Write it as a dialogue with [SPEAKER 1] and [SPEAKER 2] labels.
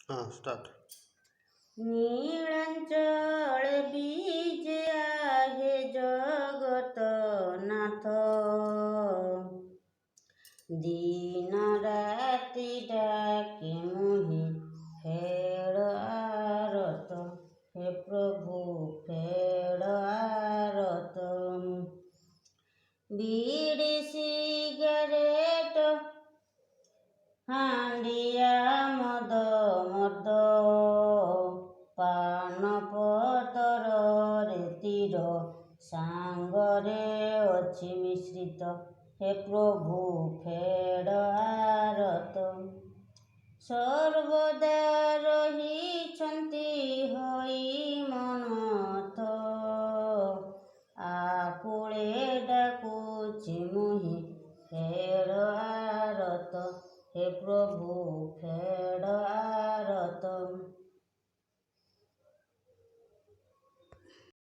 [SPEAKER 1] हाँ स्टार्ट।
[SPEAKER 2] नीलांचल बीजे आहे जगत नाथ, दिन राति डाके मुहि फेड़ आरत, हे प्रभु फेड़ आरत। बीड़ी सिगारेट हांडिया मद मद, पान पतर तीर सांगरे अछि मिश्रित, हे प्रभु फेड़ आरत।